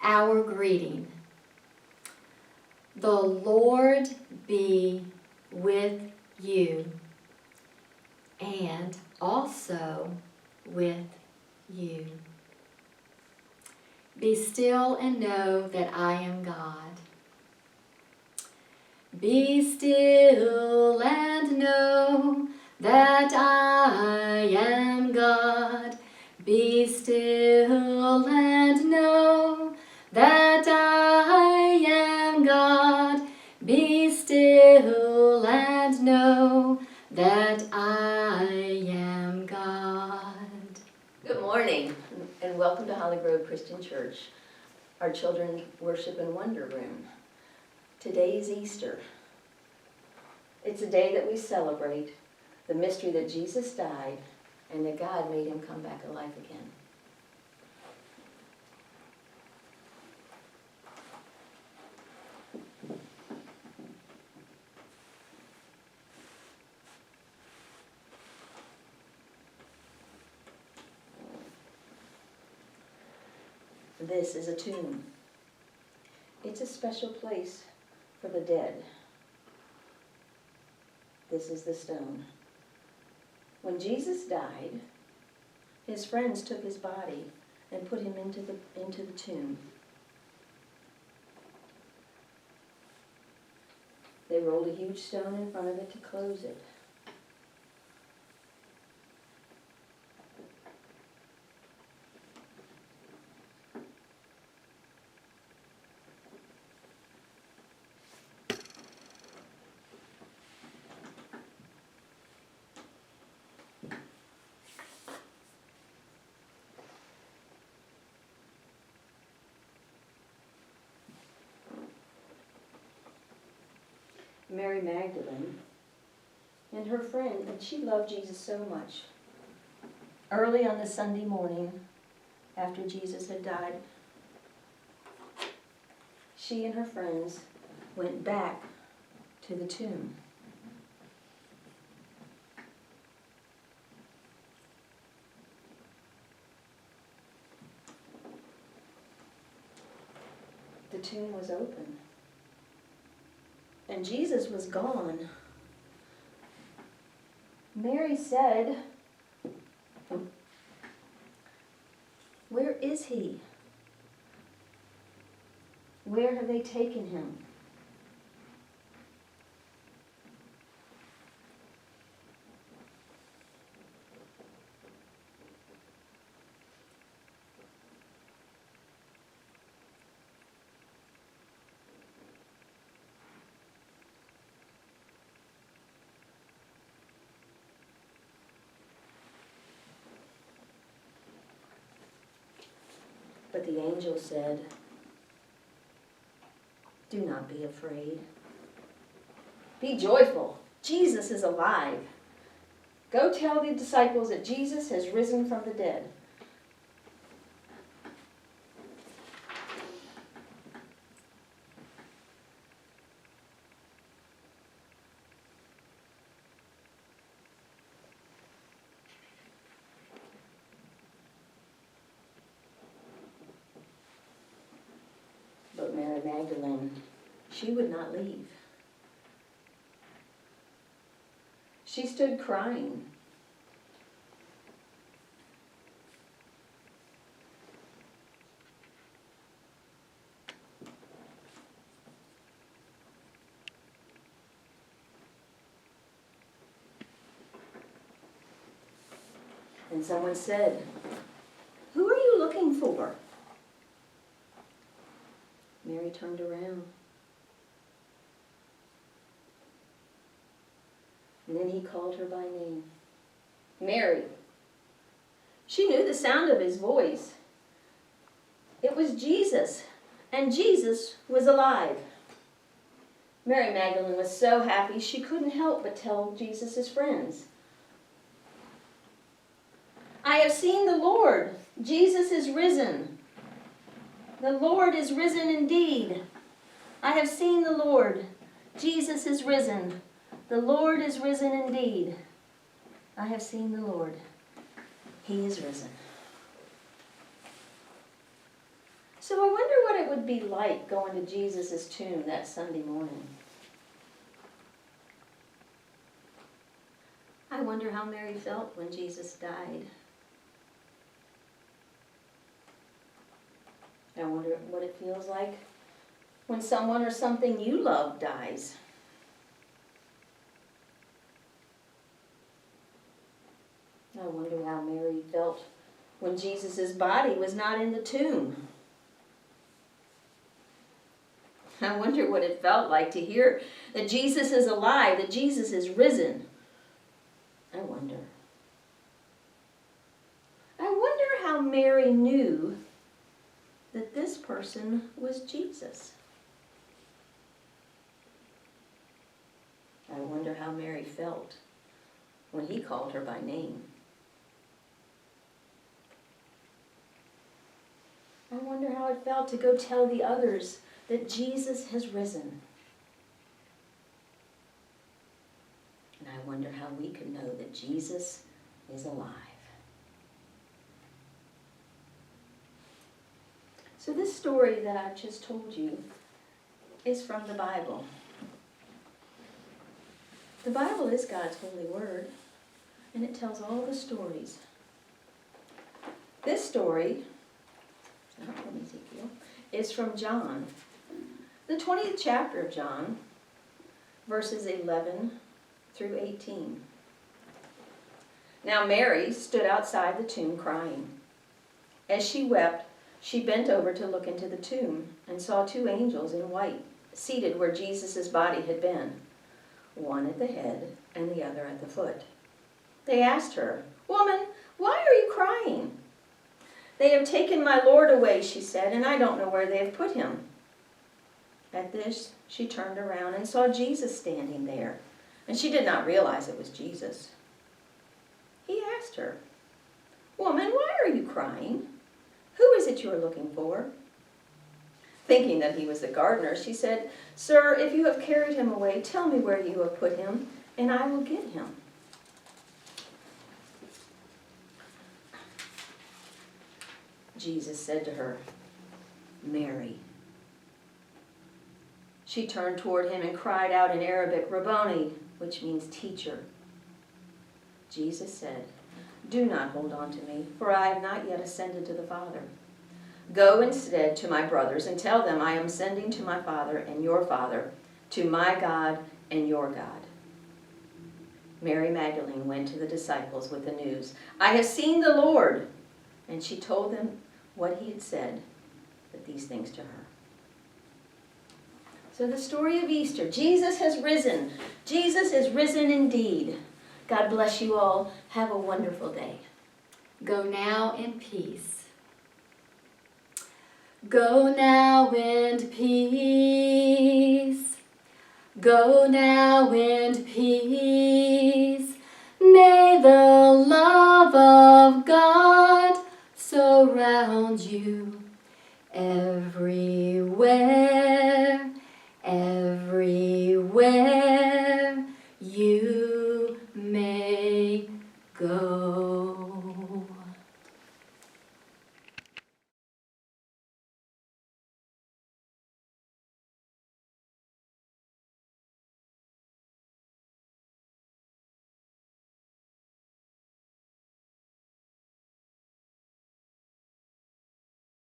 our greeting. The Lord be with you, and also with you. Be still and know that I am God. Be still and know that I am God. Be still and know that I am God. Be still and know that I am God. Good morning, and welcome to Holly Grove Christian Church, our Children Worship and Wonder Room. Today is Easter. It's a day that we celebrate the mystery that Jesus died and that God made him come back alive again. This is a tomb. It's a special place for the dead. This is the stone. When Jesus died, his friends took his body and put him into the tomb. They rolled a huge stone in front of it to close it. Mary Magdalene and her friend, and she loved Jesus so much. Early on the Sunday morning, after Jesus had died, she and her friends went back to the tomb. The tomb was open. And Jesus was gone. Mary said, "Where is he? Where have they taken him?" But the angel said, "Do not be afraid. Be joyful. Jesus is alive. Go tell the disciples that Jesus has risen from the dead." But Mary Magdalene, she would not leave. She stood crying. And someone said, "Who are you looking for?" Mary turned around. And then he called her by name. "Mary." She knew the sound of his voice. It was Jesus, and Jesus was alive. Mary Magdalene was so happy she couldn't help but tell Jesus' friends. "I have seen the Lord. Jesus is risen. The Lord is risen indeed. I have seen the Lord. Jesus is risen. The Lord is risen indeed. I have seen the Lord. He is risen." So I wonder what it would be like going to Jesus' tomb that Sunday morning. I wonder how Mary felt when Jesus died. I wonder what it feels like when someone or something you love dies. I wonder how Mary felt when Jesus' body was not in the tomb. I wonder what it felt like to hear that Jesus is alive, that Jesus is risen. I wonder. I wonder how Mary knew that this person was Jesus. I wonder how Mary felt when he called her by name. I wonder how it felt to go tell the others that Jesus has risen. And I wonder how we can know that Jesus is alive. So this story that I've just told you is from the Bible. The Bible is God's holy word, and it tells all the stories. This story, not from Ezekiel, is from John, the 20th chapter of John, verses 11 through 18. Now Mary stood outside the tomb crying. As she wept, she bent over to look into the tomb and saw two angels in white seated where Jesus' body had been, one at the head and the other at the foot. They asked her, "Woman, why are you crying?" "They have taken my Lord away," she said, "and I don't know where they have put him." At this, she turned around and saw Jesus standing there, and she did not realize it was Jesus. He asked her, "Woman, why are you crying? Who is it you are looking for?" Thinking that he was the gardener, she said, "Sir, if you have carried him away, tell me where you have put him, and I will get him." Jesus said to her, "Mary." She turned toward him and cried out in Arabic, "Rabboni," which means teacher. Jesus said, "Do not hold on to me, for I have not yet ascended to the Father. Go instead to my brothers and tell them I am ascending to my Father and your Father, to my God and your God." Mary Magdalene went to the disciples with the news, "I have seen the Lord." And she told them what he had said, but these things to her. So the story of Easter, Jesus has risen. Jesus is risen indeed. God bless you all. Have a wonderful day. Go now in peace. Go now in peace. Go now in peace. May the love of God surround you everywhere